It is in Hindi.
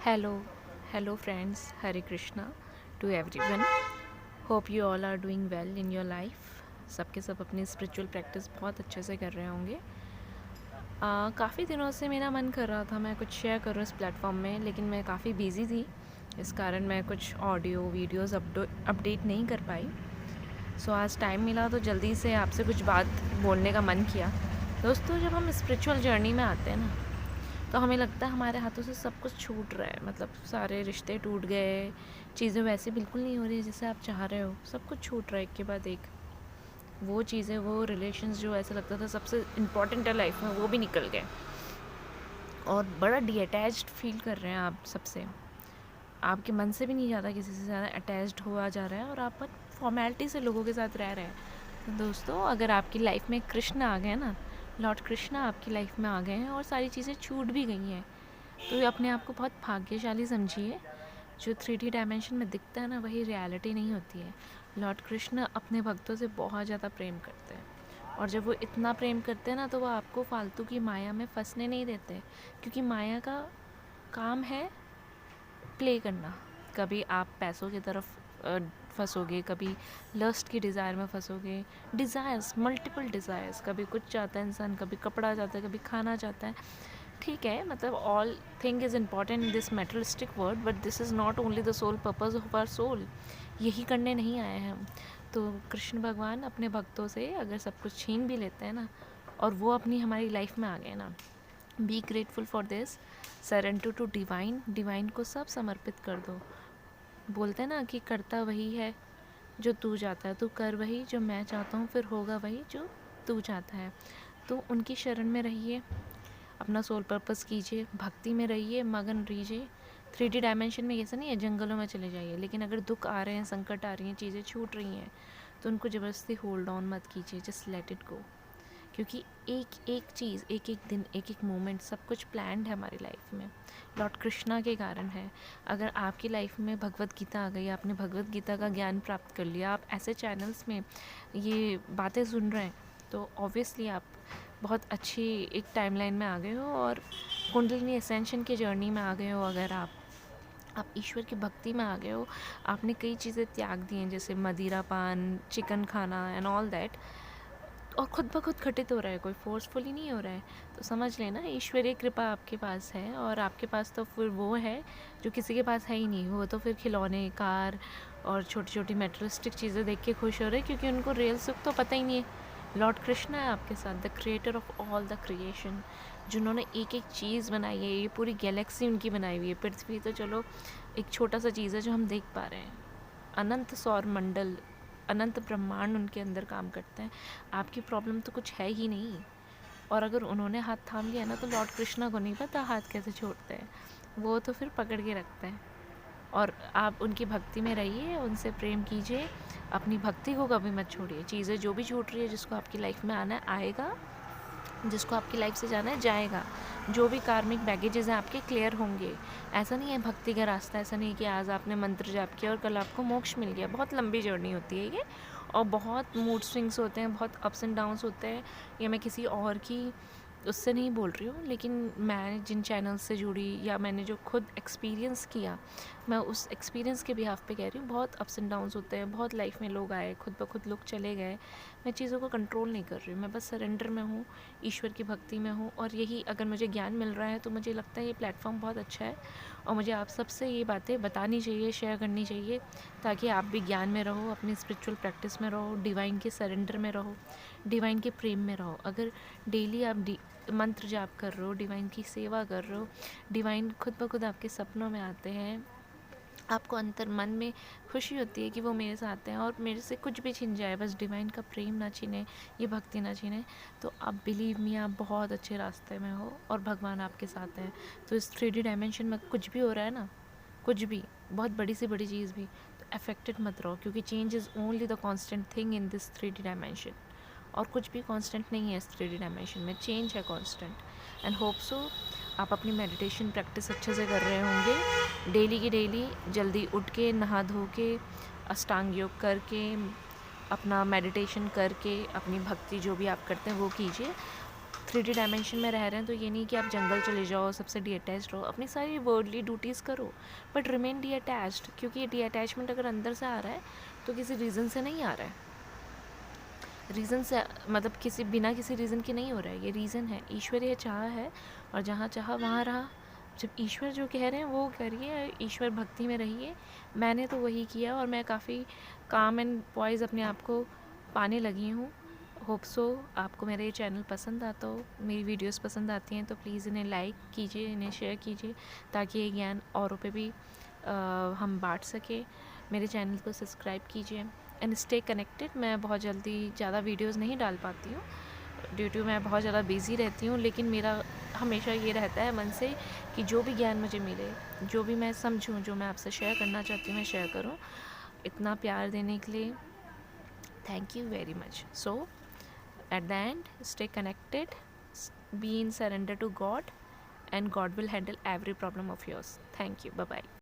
Hello, hello friends, Hare Krishna to everyone. Hope you all are doing well in your life. सबके सब अपनी स्पिरिचुअल प्रैक्टिस बहुत अच्छे से कर रहे होंगे। काफ़ी दिनों से मेरा मन कर रहा था मैं कुछ शेयर करूँ इस प्लेटफॉर्म में, लेकिन मैं काफ़ी बिज़ी थी, इस कारण मैं कुछ ऑडियो वीडियोस अपडेट नहीं कर पाई। सो आज टाइम मिला तो जल्दी से आपसे कुछ बात बोलने का मन किया। दोस्तों, जब हम स्पिरिचुअल जर्नी में आते हैं ना, तो हमें लगता है हमारे हाथों से सब कुछ छूट रहा है, मतलब सारे रिश्ते टूट गए, चीज़ें वैसे बिल्कुल नहीं हो रही जैसे आप चाह रहे हो, सब कुछ छूट रहा है एक के बाद एक। वो चीज़ें, वो रिलेशंस जो ऐसा लगता था सबसे इम्पॉर्टेंट है लाइफ में, वो भी निकल गए और बड़ा डिअटैच्ड फील कर रहे हैं आप सबसे। आपके मन से भी नहीं ज़्यादा किसी से ज़्यादा अटैच्ड हुआ जा रहा है और आप फॉर्मेलिटी से लोगों के साथ रह रहे हैं। तो दोस्तों, अगर आपकी लाइफ में कृष्ण आ गए ना, लॉर्ड कृष्णा आपकी लाइफ में आ गए हैं और सारी चीज़ें छूट भी गई हैं, तो ये अपने आप को बहुत भाग्यशाली समझिए। जो 3D डायमेंशन में दिखता है ना, वही रियलिटी नहीं होती है। लॉर्ड कृष्ण अपने भक्तों से बहुत ज़्यादा प्रेम करते हैं, और जब वो इतना प्रेम करते हैं ना, तो वो आपको फालतू की माया में फंसने नहीं देते, क्योंकि माया का काम है प्ले करना। कभी आप पैसों की तरफ फंसोगे, कभी लस्ट की डिज़ायर में फंसोगे। डिज़ायर्स, मल्टीपल डिज़ायर्स, कभी कुछ चाहता है इंसान, कभी कपड़ा चाहता है, कभी खाना चाहता है। ठीक है, मतलब all thing is important in this materialistic world, but this is not only the sole purpose of our soul. यही करने नहीं आए हैं हम। तो कृष्ण भगवान अपने भक्तों से अगर सब कुछ छीन भी लेते हैं ना, और वो अपनी हमारी लाइफ में आ गए ना, be grateful for this, surrender to divine, divine को सब समर्पित कर दो। बोलते हैं ना कि करता वही है जो तू चाहता है, तू कर वही जो मैं चाहता हूँ, फिर होगा वही जो तू चाहता है। तो उनकी शरण में रहिए, अपना सोल पर्पस कीजिए, भक्ति में रहिए, मगन रहिए। 3D डायमेंशन में ऐसा नहीं है जंगलों में चले जाइए, लेकिन अगर दुख आ रहे हैं, संकट आ रही हैं, चीज़ें छूट रही हैं, तो उनको ज़बरदस्ती होल्ड ऑन मत कीजिए, जस्ट लेट इट गो। क्योंकि एक एक चीज़, एक एक दिन, एक एक मोमेंट, सब कुछ प्लान्ड है हमारी लाइफ में, लॉर्ड कृष्णा के कारण है। अगर आपकी लाइफ में भगवत गीता आ गई, आपने भगवत गीता का ज्ञान प्राप्त कर लिया, आप ऐसे चैनल्स में ये बातें सुन रहे हैं, तो ऑब्वियसली आप बहुत अच्छी एक टाइमलाइन में आ गए हो और कुंडलिनी एसेंशन की जर्नी में आ गए हो। अगर आप ईश्वर की भक्ति में आ गए हो, आपने कई चीज़ें त्याग दी हैं, जैसे मदिरा पान, चिकन खाना एंड ऑल दैट, और खुद ब खुद घटित हो रहा है, कोई फोर्सफुली नहीं हो रहा है, तो समझ लेना ईश्वरीय कृपा आपके पास है। और आपके पास तो फिर वो है जो किसी के पास है ही नहीं, वो तो फिर खिलौने, कार और छोटी छोटी मेटेरियलिस्टिक चीज़ें देख के खुश हो रहे हैं, क्योंकि उनको रियल सुख तो पता ही नहीं है। लॉर्ड कृष्णा है आपके साथ, the creator of all the creation, जिन्होंने एक एक चीज़ बनाई है। ये पूरी गैलेक्सी उनकी बनाई हुई है। पृथ्वी तो चलो एक छोटा सा चीज़ है जो हम देख पा रहे हैं, अनंत सौर मंडल, अनंत ब्रह्मांड उनके अंदर काम करते हैं। आपकी प्रॉब्लम तो कुछ है ही नहीं, और अगर उन्होंने हाथ थाम लिया ना, तो लॉर्ड कृष्णा को नहीं पता हाथ कैसे छोड़ते हैं, वो तो फिर पकड़ के रखते हैं। और आप उनकी भक्ति में रहिए, उनसे प्रेम कीजिए, अपनी भक्ति को कभी मत छोड़िए। चीज़ें जो भी छूट रही है, जिसको आपकी लाइफ में आना है आएगा, जिसको आपकी लाइफ से जाना है जाएगा। जो भी कार्मिक बैगेजेस हैं आपके क्लियर होंगे। ऐसा नहीं है भक्ति का रास्ता, ऐसा नहीं है कि आज आपने मंत्र जाप किया और कल आपको मोक्ष मिल गया। बहुत लंबी जर्नी होती है ये, और बहुत मूड स्विंग्स होते हैं, बहुत अप्स एंड डाउन्स होते हैं। ये मैं किसी और की उससे नहीं बोल रही हूँ, लेकिन मैं जिन चैनल्स से जुड़ी या मैंने जो खुद एक्सपीरियंस किया, मैं उस एक्सपीरियंस के बिहाफ पे कह रही हूँ। बहुत अप्स एंड डाउन्स होते हैं, बहुत लाइफ में लोग आए, खुद ब खुद लोग चले गए। मैं चीज़ों को कंट्रोल नहीं कर रही हूँ, मैं बस सरेंडर में हूँ, ईश्वर की भक्ति में हूँ। और यही अगर मुझे ज्ञान मिल रहा है, तो मुझे लगता है ये प्लेटफॉर्म बहुत अच्छा है, और मुझे आप सबसे ये बातें बतानी चाहिए, शेयर करनी चाहिए, ताकि आप भी ज्ञान में रहो, अपनी स्पिरिचुअल प्रैक्टिस में रहो, डिवाइन के सरेंडर में रहो, डिवाइन के प्रेम में रहो। अगर डेली आप मंत्र जाप कर रहे हो, डिवाइन की सेवा कर रहे हो, डिवाइन खुद ब खुद आपके सपनों में आते हैं, आपको अंतर मन में खुशी होती है कि वो मेरे साथ हैं, और मेरे से कुछ भी छिन जाए, बस डिवाइन का प्रेम ना छीने, ये भक्ति ना छीने, तो आप बिलीव मी, आप बहुत अच्छे रास्ते में हो और भगवान आपके साथ हैं। तो इस 3D डायमेंशन में कुछ भी हो रहा है ना, कुछ भी, बहुत बड़ी से बड़ी चीज़ भी, तो अफेक्टेड मत रहो, क्योंकि change is only the constant thing in this 3D dimension. और कुछ भी कांस्टेंट नहीं है इस 3D डायमेंशन में, चेंज है कांस्टेंट। एंड होप सो आप अपनी मेडिटेशन प्रैक्टिस अच्छे से कर रहे होंगे, डेली की डेली जल्दी उठ के, नहा धो के, अष्टांग योग करके, अपना मेडिटेशन करके, अपनी भक्ति जो भी आप करते हैं वो कीजिए। 3D डायमेंशन में रह रहे हैं तो ये नहीं कि आप जंगल चले जाओ, सबसे डी अटैच्ड रहो, अपनी सारी वर्ल्डली ड्यूटीज़ करो, बट रिमेन डी अटैच्ड, क्योंकि ये डी अटैचमेंट अगर अंदर से आ रहा है तो किसी रीज़न से नहीं आ रहा है, रीज़न से मतलब किसी बिना किसी रीज़न के नहीं हो रहा है, ये रीज़न है, ईश्वरीय चाह है, और जहाँ चाह वहाँ रहा। जब ईश्वर जो कह रहे हैं वो करिए, ईश्वर भक्ति में रहिए। मैंने तो वही किया और मैं काफ़ी काम एंड पॉइज अपने आप को पाने लगी हूँ। होप सो आपको मेरा ये चैनल पसंद आता हो, मेरी वीडियोस पसंद आती हैं तो प्लीज़ इन्हें लाइक कीजिए, इन्हें शेयर कीजिए, ताकि ये ज्ञान औरों पे भी हम बांट सके। मेरे चैनल को सब्सक्राइब कीजिए एंड स्टे कनेक्टेड। मैं बहुत जल्दी ज़्यादा वीडियोस नहीं डाल पाती हूँ ड्यू टू मैं बहुत ज़्यादा बिज़ी रहती हूँ, लेकिन मेरा हमेशा ये रहता है मन से कि जो भी ज्ञान मुझे मिले, जो भी मैं समझूँ, जो मैं आपसे शेयर करना चाहती हूँ मैं शेयर करूँ। इतना प्यार देने के लिए thank you very much. So at the end stay connected, be in surrender to God, and God will handle every problem of yours. Thank you. Bye bye.